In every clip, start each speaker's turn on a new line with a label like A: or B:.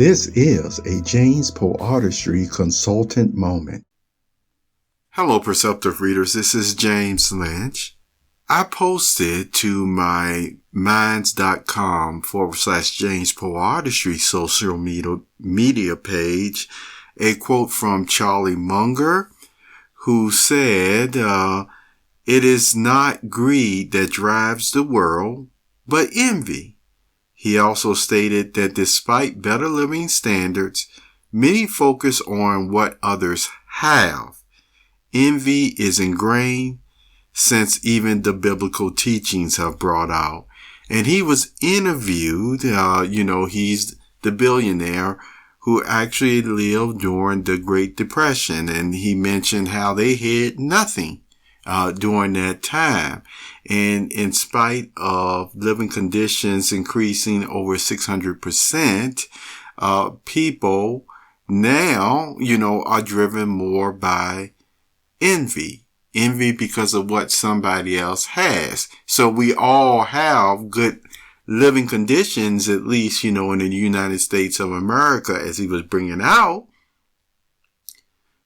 A: This is a James Poeartistry consultant moment.
B: Hello, Perceptive Readers. This is James Lynch. I posted to my minds.com/JamesPoeartistry social media page a quote from Charlie Munger, who said, "It is not greed that drives the world, but envy." He also stated that despite better living standards, many focus on what others have. Envy is ingrained since even the biblical teachings have brought out. And he was interviewed, he's the billionaire who actually lived during the Great Depression. And he mentioned how they had nothing during that time. And in spite of living conditions increasing over 600%, people now, are driven more by envy because of what somebody else has. So we all have good living conditions, at least, in the United States of America, as he was bringing out.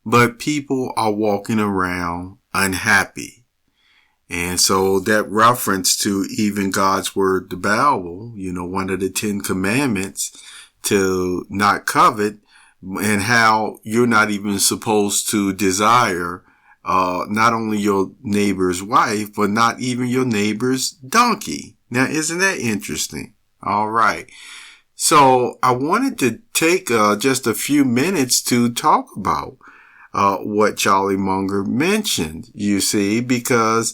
B: But people are walking around unhappy. And so that reference to even God's word, the Bible, one of the 10 commandments to not covet, and how you're not even supposed to desire not only your neighbor's wife, but not even your neighbor's donkey. Now, isn't that interesting? All right. So I wanted to take just a few minutes to talk about what Charlie Munger mentioned, you see, because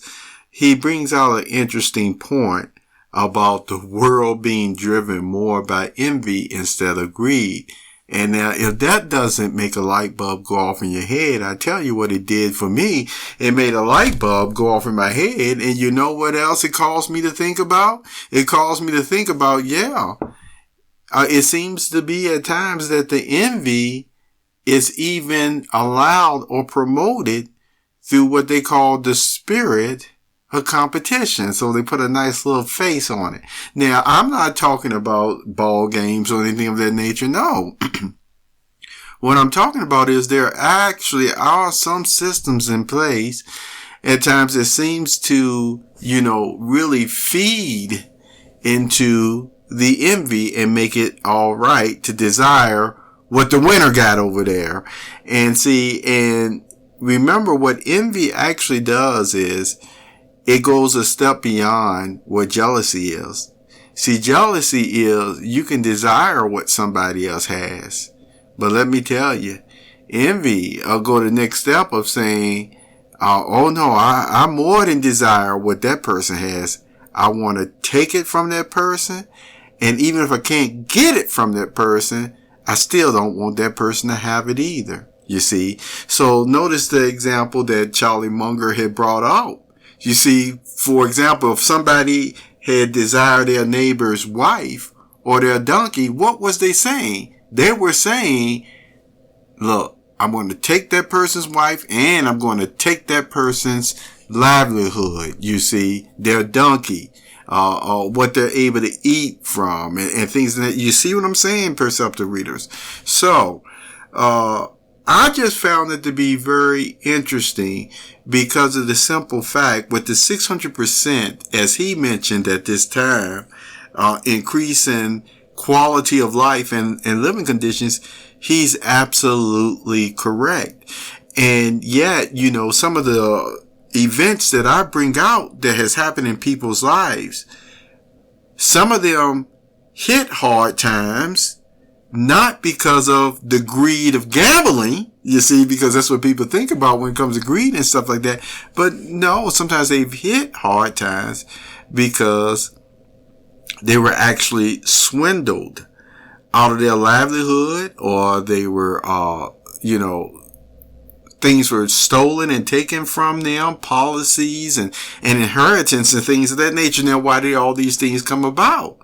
B: he brings out an interesting point about the world being driven more by envy instead of greed. And now, if that doesn't make a light bulb go off in your head, I tell you what it did for me. It made a light bulb go off in my head. And you know what else it caused me to think about? It caused me to think about, it seems to be at times that the envy is even allowed or promoted through what they call the spirit of competition. So they put a nice little face on it. Now, I'm not talking about ball games or anything of that nature. No. What I'm talking about is there actually are some systems in place at times that seems to, really feed into the envy and make it all right to desire what the winner got over there. And remember what envy actually does is it goes a step beyond what jealousy is. See, jealousy is you can desire what somebody else has. But let me tell you, envy will go to the next step of saying, I more than desire what that person has. I want to take it from that person. And even if I can't get it from that person, I still don't want that person to have it either, you see. So notice the example that Charlie Munger had brought out. You see, for example, if somebody had desired their neighbor's wife or their donkey, what was they saying? They were saying, look, I'm going to take that person's wife and I'm going to take that person's livelihood, you see, their donkey. What they're able to eat from and things that you see what I'm saying, Perceptive Readers. So, I just found it to be very interesting because of the simple fact with the 600%, as he mentioned at this time, increase in quality of life and living conditions, he's absolutely correct. And yet, some of the events that I bring out that has happened in people's lives, some of them hit hard times, not because of the greed of gambling, you see, because that's what people think about when it comes to greed and stuff like that. But no, sometimes they've hit hard times because they were actually swindled out of their livelihood, or they were, things were stolen and taken from them, policies and inheritance and things of that nature. Now, why did all these things come about?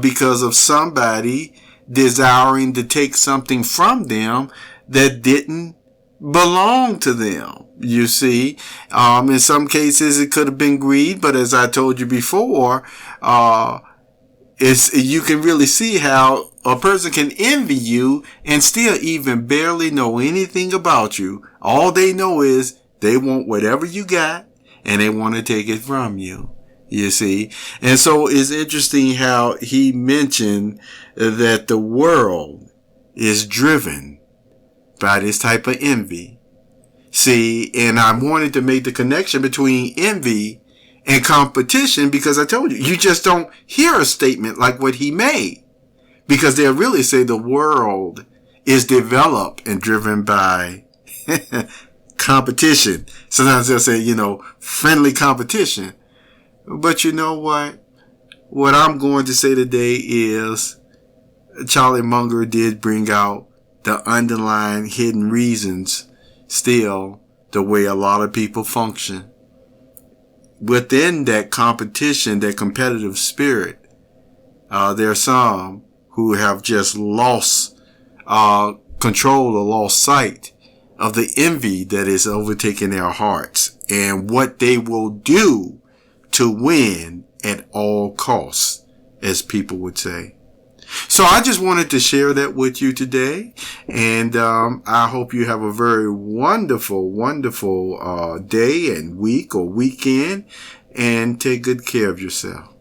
B: Because of somebody desiring to take something from them that didn't belong to them. You see, in some cases it could have been greed, but as I told you before, you can really see how a person can envy you and still even barely know anything about you. All they know is they want whatever you got and they want to take it from you. You see? And so it's interesting how he mentioned that the world is driven by this type of envy. See, and I wanted to make the connection between envy and competition because I told you, you just don't hear a statement like what he made. Because they'll really say the world is developed and driven by competition. Sometimes they'll say, friendly competition. But you know what? What I'm going to say today is Charlie Munger did bring out the underlying hidden reasons still the way a lot of people function. Within that competition, that competitive spirit, there are some who have just lost control or lost sight of the envy that is overtaking their hearts and what they will do to win at all costs, as people would say. So I just wanted to share that with you today. And I hope you have a very wonderful, wonderful day and week or weekend. And take good care of yourself.